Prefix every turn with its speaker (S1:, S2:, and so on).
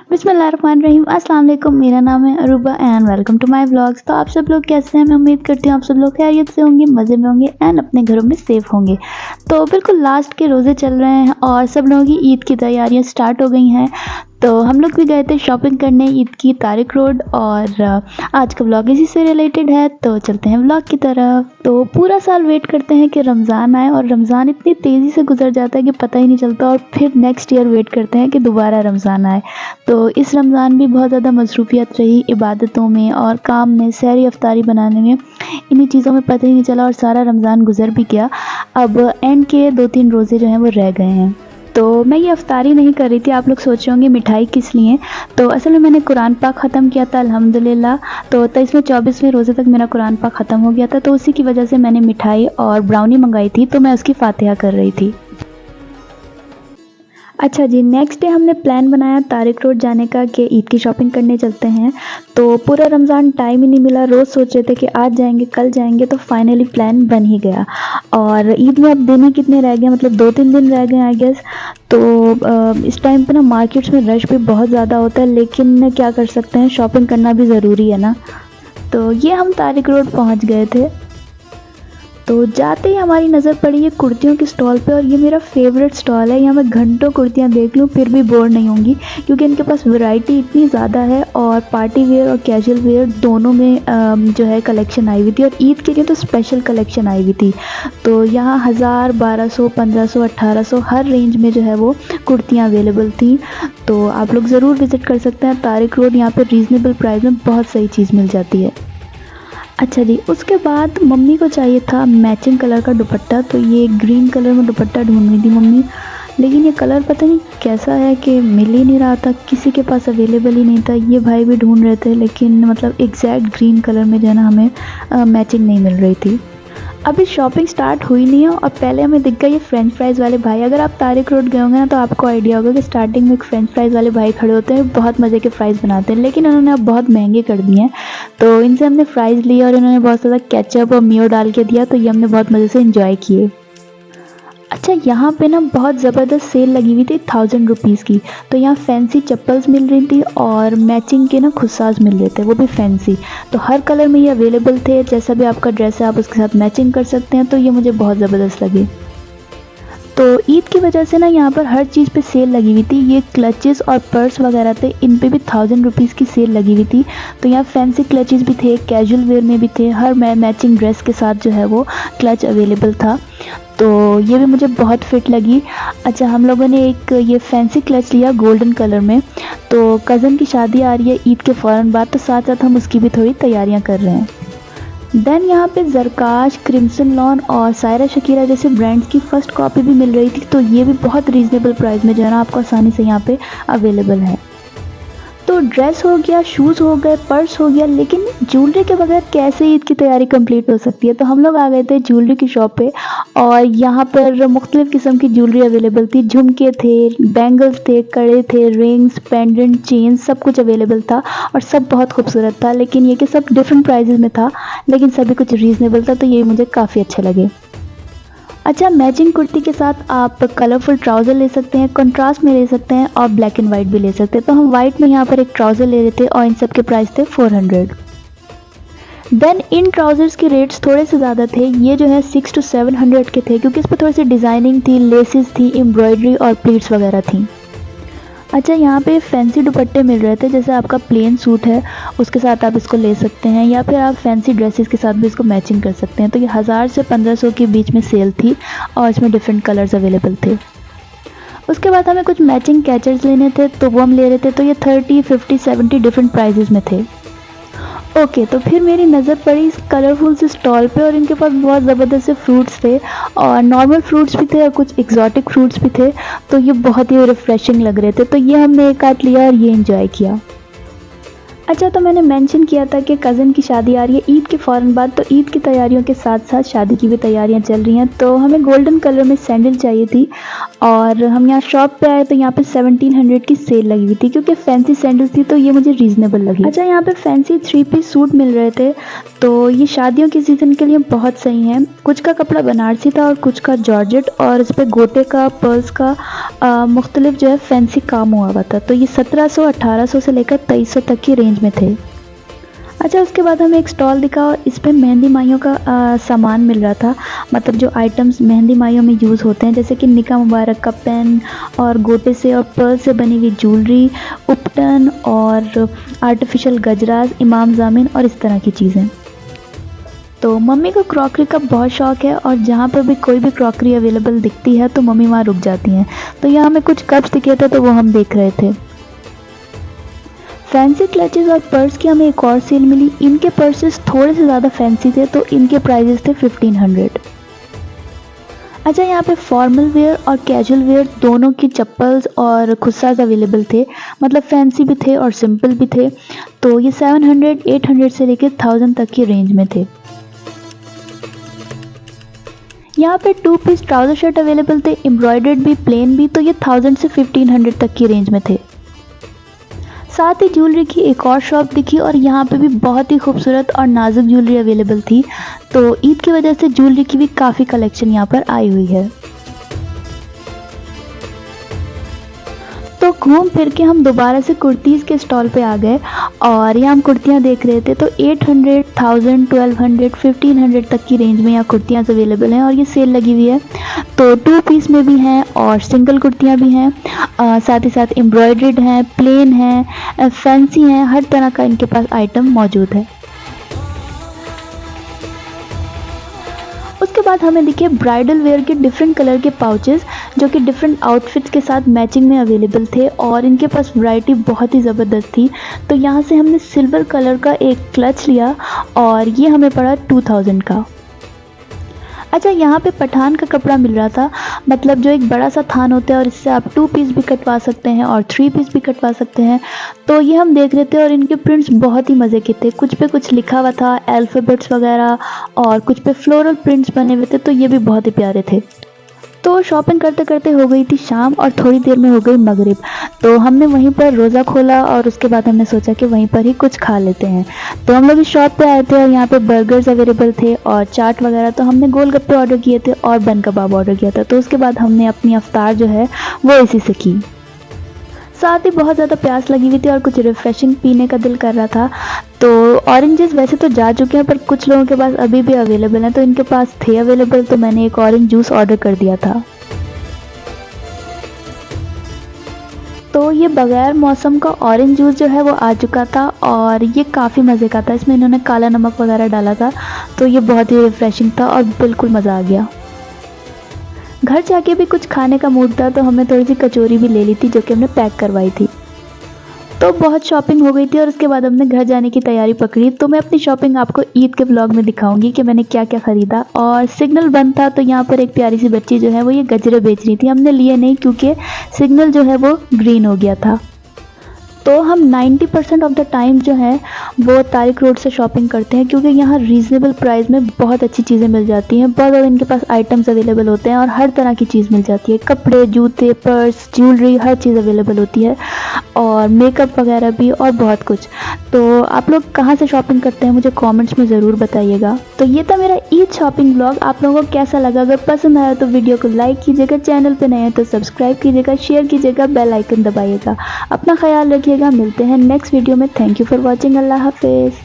S1: बिस्मिल्लाहिर्रहमानिर्रहीम। अस्सलाम वालेकुम। मेरा नाम है Aruba and welcome to my vlogs. तो आप सब लोग कैसे हैं? मैं उम्मीद करती हूँ आप सब लोग खैरियत से होंगे, मज़े में होंगे एंड अपने घरों में सेफ होंगे। तो बिल्कुल लास्ट के रोज़े चल रहे हैं और सब लोगों की ईद की तैयारियां स्टार्ट हो गई हैं। तो हम लोग भी गए थे शॉपिंग करने ईद की तारिक रोड और आज का व्लॉग इसी से रिलेटेड है। तो चलते हैं व्लॉग की तरफ। तो पूरा साल वेट करते हैं कि रमज़ान आए और रमज़ान इतनी तेज़ी से गुजर जाता है कि पता ही नहीं चलता, और फिर नेक्स्ट ईयर वेट करते हैं कि दोबारा रमज़ान आए। तो इस रमज़ान भी बहुत ज़्यादा मसरूफियत रही इबादतों में और काम में, सहरी अफ्तारी बनाने में, इन्हीं चीज़ों में पता ही नहीं चला और सारा रमज़ान गुजर भी गया। अब एंड के 2-3 रोज़े जो हैं वो रह गए हैं। तो मैं ये अफ्तारी नहीं कर रही थी। आप लोग सोच रहे होंगे मिठाई किस लिए, तो असल में मैंने कुरान पाक ख़त्म किया था अल्हम्दुलिल्लाह। तो 23वें 24वें रोज़े तक मेरा कुरान पाक ख़त्म हो गया था, तो उसी की वजह से मैंने मिठाई और ब्राउनी मंगाई थी, तो मैं उसकी फातिहा कर रही थी। अच्छा जी, नेक्स्ट डे हमने प्लान बनाया तारिक रोड जाने का कि ईद की शॉपिंग करने चलते हैं। तो पूरा रमज़ान टाइम ही नहीं मिला, रोज़ सोच रहे थे कि आज जाएंगे कल जाएंगे, तो फाइनली प्लान बन ही गया। और ईद में अब दिन ही कितने रह गए, मतलब 2-3 दिन रह गए आई गेस। तो इस टाइम पे ना मार्केट्स में रश भी बहुत ज़्यादा होता है, लेकिन क्या कर सकते हैं, शॉपिंग करना भी ज़रूरी है ना। तो ये हम तारिक रोड पहुँच गए थे। तो जाते ही हमारी नज़र पड़ी ये कुर्तियों की स्टॉल पे, और ये मेरा फेवरेट स्टॉल है। यहाँ मैं घंटों कुर्तियाँ देख लूँ फिर भी बोर नहीं होंगी, क्योंकि इनके पास वैरायटी इतनी ज़्यादा है और पार्टी वेयर और कैजुअल वेयर दोनों में जो है कलेक्शन आई हुई थी, और ईद के लिए तो स्पेशल कलेक्शन आई हुई थी। तो यहाँ 1000, 1200, 1500, 1800 हर रेंज में जो है वो कुर्तियाँ अवेलेबल थी। तो आप लोग ज़रूर विज़िट कर सकते हैं तारिक रोड। यहाँ पर रीज़नेबल प्राइस में बहुत सही चीज़ मिल जाती है। अच्छा जी, उसके बाद मम्मी को चाहिए था मैचिंग कलर का दुपट्टा, तो ये ग्रीन कलर में दुपट्टा ढूंढ रही थी मम्मी, लेकिन ये कलर पता नहीं कैसा है कि मिल ही नहीं रहा था, किसी के पास अवेलेबल ही नहीं था। ये भाई भी ढूंढ रहे थे, लेकिन मतलब एग्जैक्ट ग्रीन कलर में जो है ना हमें मैचिंग नहीं मिल रही थी। अभी शॉपिंग स्टार्ट हुई नहीं है और पहले हमें दिख गए ये फ्रेंच फ्राइज़ वाले भाई। अगर आप तारिक रोड गए होंगे ना तो आपको आइडिया होगा कि स्टार्टिंग में एक फ्रेंच फ्राइज़ वाले भाई खड़े होते हैं, बहुत मज़े के फ़्राइज़ बनाते हैं, लेकिन उन्होंने अब बहुत महंगे कर दिए हैं। तो इनसे हमने फ़्राइज़ लिए और इन्होंने बहुत ज़्यादा केचप और मेयो डाल के दिया, तो ये हमने बहुत मज़े से इंजॉय किए। अच्छा, यहाँ पे ना बहुत ज़बरदस्त सेल लगी हुई थी 1000 रुपीज़ की। तो यहाँ फैंसी चप्पल्स मिल रही थी और मैचिंग के ना खुस्साज मिल रहे थे, वो भी फैंसी। तो हर कलर में ये अवेलेबल थे, जैसा भी आपका ड्रेस है आप उसके साथ मैचिंग कर सकते हैं। तो ये मुझे बहुत ज़बरदस्त लगे। तो ईद की वजह से ना यहाँ पर हर चीज़ पे सेल लगी हुई थी। ये क्लचेस और पर्स वगैरह थे, इन पे भी 1000 रुपीज़ की सेल लगी हुई थी। तो यहाँ फैंसी क्लचेस भी थे, कैजुअल वेयर में भी थे, हर मैचिंग ड्रेस के साथ जो है वो क्लच अवेलेबल था। तो ये भी मुझे बहुत फिट लगी। अच्छा, हम लोगों ने एक ये फैंसी क्लच लिया गोल्डन कलर में। तो कज़न की शादी आ रही है ईद के फ़ौरन बाद, तो साथ साथ हम उसकी भी थोड़ी तैयारियां कर रहे हैं। देन यहाँ पे जरकाश, क्रिम्सन लॉन और सायरा शकीरा जैसे ब्रांड्स की फ़र्स्ट कॉपी भी मिल रही थी। तो ये भी बहुत रीज़नेबल प्राइस में जो है ना आपको आसानी से यहाँ पे अवेलेबल है। तो ड्रेस हो गया, शूज़ हो गए, पर्स हो गया, लेकिन ज्वेलरी के बगैर कैसे ईद की तैयारी कंप्लीट हो सकती है। तो हम लोग आ गए थे ज्वेलरी की शॉप पे, और यहाँ पर मुख्तलिफ़ किस्म की ज्वेलरी अवेलेबल थी। झुमके थे, बैंगल्स थे, कड़े थे, रिंग्स, पेंडेंट, चेन, सब कुछ अवेलेबल था और सब बहुत खूबसूरत था। लेकिन ये कि सब डिफरेंट प्राइजेज़ में था, लेकिन सभी कुछ रीज़नेबल था, तो ये मुझे काफ़ी अच्छे लगे। अच्छा, मैचिंग कुर्ती के साथ आप कलरफुल ट्राउज़र ले सकते हैं, कंट्रास्ट में ले सकते हैं और ब्लैक एंड वाइट भी ले सकते हैं। तो हम वाइट में यहाँ पर एक ट्राउज़र ले रहे थे और इन सब के प्राइस थे 400। देन इन ट्राउज़र्स के रेट्स थोड़े से ज़्यादा थे। ये जो है 600 to 700 के थे, क्योंकि इस पर थोड़ी सी डिज़ाइनिंग थी, लेसेस थी, एम्ब्रॉयडरी और प्लीट्स वगैरह थी। अच्छा, यहाँ पे फैंसी दुपट्टे मिल रहे थे, जैसे आपका प्लेन सूट है उसके साथ आप इसको ले सकते हैं, या फिर आप फैंसी ड्रेसेस के साथ भी इसको मैचिंग कर सकते हैं। तो ये 1000 से 1500 के बीच में सेल थी और इसमें डिफरेंट कलर्स अवेलेबल थे। उसके बाद हमें कुछ मैचिंग कैचर्स लेने थे, तो वो हम ले रहे थे। तो ये 30, 50, 70 डिफरेंट प्राइजेज़ में थे। ओके, तो फिर मेरी नज़र पड़ी इस कलरफुल से स्टॉल पे, और इनके पास बहुत ज़बरदस्त से फ्रूट्स थे और नॉर्मल फ्रूट्स भी थे और कुछ एक्जॉटिक फ्रूट्स भी थे। तो ये बहुत ही रिफ़्रेशिंग लग रहे थे, तो ये हमने एक आध लिया और ये इंजॉय किया। अच्छा, तो मैंने मेंशन किया था कि कज़िन की शादी आ रही है ईद के फ़ौरन बाद, तो ईद की तैयारियों के साथ-साथ शादी की भी तैयारियां चल रही हैं। तो हमें गोल्डन कलर में सैंडल चाहिए थी और हम यहाँ शॉप पे आए तो यहाँ पे 1700 की सेल लगी हुई थी, क्योंकि फैंसी सैंडल थी तो ये मुझे रीज़नेबल लगी। अच्छा, यहाँ पे फैंसी 3 पीस सूट मिल रहे थे, तो ये शादियों के सीज़न के लिए बहुत सही है। कुछ का कपड़ा बनारसी था और कुछ का जॉर्जेट, और इस पे गोटे का, पर्ल्स का मुख्तलिफ जो है फैंसी काम हुआ हुआ था। तो ये 1700, 1800 से लेकर 2300 तक की रेंज में थे। अच्छा, उसके बाद हमें एक स्टॉल दिखा और इस पे मेहंदी माइयों का सामान मिल रहा था, मतलब जो आइटम्स मेहंदी माइयों में यूज़ होते हैं, जैसे कि निकाह मुबारक का पेन और गोटे से और पर्ल से बनी हुई ज्वेलरी, उपटन और आर्टिफिशियल गजराज, इमाम जामिन और इस तरह की चीज़ें। तो मम्मी को क्रॉकरी का बहुत शौक़ है और जहाँ पर भी कोई भी क्रॉकरी अवेलेबल दिखती है तो मम्मी वहाँ रुक जाती हैं। तो यहाँ हमें कुछ कप्स दिखे थे तो वो हम देख रहे थे। फैंसी क्लचेस और पर्स की हमें एक और सेल मिली। इनके पर्सेस थोड़े से ज़्यादा फैंसी थे तो इनके प्राइजेस थे 1500। अच्छा, यहाँ पे फॉर्मल वेयर और कैजुअल वेयर दोनों की चप्पल्स और खुस्साज अवेलेबल थे, मतलब फैंसी भी थे और सिंपल भी थे। तो ये 700, 800 से लेकर 1000 तक की रेंज में थे। यहाँ पे 2 पीस ट्राउज़र शर्ट अवेलेबल थे, एम्ब्रॉयडर्ड भी, प्लेन भी, तो ये 1000 से 1500 तक की रेंज में थे। साथ ही ज्वेलरी की एक और शॉप दिखी और यहाँ पे भी बहुत ही खूबसूरत और नाजुक ज्वेलरी अवेलेबल थी। तो ईद की वजह से ज्वेलरी की भी काफ़ी कलेक्शन यहाँ पर आई हुई है। तो घूम फिर के हम दोबारा से कुर्तीज़ के स्टॉल पे आ गए और यहाँ हम कुर्तियाँ देख रहे थे। तो 800, 1000, 1200, 1500 तक की रेंज में यहाँ कुर्तियाँ अवेलेबल हैं और ये सेल लगी हुई है। तो 2 पीस में भी हैं और सिंगल कुर्तियाँ भी हैं, साथ ही साथ एम्ब्रॉयडर्ड हैं, प्लेन हैं, फैंसी हैं, हर तरह का इनके पास आइटम मौजूद है। उसके बाद हमें दिखे ब्राइडल वेयर के डिफरेंट कलर के पाउचेस, जो कि डिफरेंट आउटफिट्स के साथ मैचिंग में अवेलेबल थे और इनके पास वैरायटी बहुत ही ज़बरदस्त थी। तो यहाँ से हमने सिल्वर कलर का एक क्लच लिया और ये हमें पड़ा 2000 का। अच्छा, यहाँ पे पठान का कपड़ा मिल रहा था, मतलब जो एक बड़ा सा थान होता है और इससे आप 2 पीस भी कटवा सकते हैं और 3 पीस भी कटवा सकते हैं। तो ये हम देख रहे थे और इनके प्रिंट्स बहुत ही मज़े के थे। कुछ पे कुछ लिखा हुआ था, अल्फ़ाबेट्स वगैरह, और कुछ पे फ्लोरल प्रिंट्स बने हुए थे, तो ये भी बहुत ही प्यारे थे। तो शॉपिंग करते करते हो गई थी शाम और थोड़ी देर में हो गई मगरिब। तो हमने वहीं पर रोज़ा खोला और उसके बाद हमने सोचा कि वहीं पर ही कुछ खा लेते हैं। तो हम लोग इस शॉप पे आए थे और यहाँ पे बर्गर्स अवेलेबल थे और चाट वगैरह। तो हमने गोलगप्पे ऑर्डर किए थे और बन कबाब ऑर्डर किया था। तो उसके बाद हमने अपनी अफ्तार जो है वो इसी से की। साथ ही बहुत ज़्यादा प्यास लगी हुई थी और कुछ रिफ़्रेशिंग पीने का दिल कर रहा था। तो ऑरेंजेस वैसे तो जा चुके हैं पर कुछ लोगों के पास अभी भी अवेलेबल हैं, तो इनके पास थे अवेलेबल, तो मैंने एक ऑरेंज जूस ऑर्डर कर दिया था। तो ये बगैर मौसम का ऑरेंज जूस जो है वो आ चुका था और ये काफ़ी मज़े का था। इसमें इन्होंने काला नमक वगैरह डाला था, तो ये बहुत ही रिफ़्रेशिंग था और बिल्कुल मज़ा आ गया। घर जाके भी कुछ खाने का मूड था तो हमने थोड़ी सी कचौरी भी ले ली थी, जो कि हमने पैक करवाई थी। तो बहुत शॉपिंग हो गई थी और उसके बाद हमने घर जाने की तैयारी पकड़ी। तो मैं अपनी शॉपिंग आपको ईद के व्लॉग में दिखाऊंगी कि मैंने क्या क्या ख़रीदा। और सिग्नल बंद था तो यहाँ पर एक प्यारी सी बच्ची जो है वो ये गजरे बेच रही थी। हमने लिए नहीं क्योंकि सिग्नल जो है वो ग्रीन हो गया था। तो हम 90% ऑफ द टाइम जो है वो तारिक रोड से शॉपिंग करते हैं, क्योंकि यहाँ रीज़नेबल प्राइस में बहुत अच्छी चीज़ें मिल जाती हैं। बहुत ज़्यादा इनके पास आइटम्स अवेलेबल होते हैं और हर तरह की चीज़ मिल जाती है। कपड़े, जूते, पर्स, ज्वेलरी, हर चीज़ अवेलेबल होती है और मेकअप वगैरह भी और बहुत कुछ। तो आप लोग कहाँ से शॉपिंग करते हैं मुझे कमेंट्स में ज़रूर बताइएगा। तो ये था मेरा ईद शॉपिंग ब्लॉग। आप लोगों को कैसा लगा? अगर पसंद आया तो वीडियो को लाइक कीजिएगा, चैनल पे नए हैं तो सब्सक्राइब कीजिएगा, शेयर कीजिएगा, बेल आइकन दबाइएगा। अपना ख्याल रखिएगा, मिलते हैं नेक्स्ट वीडियो में। Thank you for watching. अल्लाह हाफिज़।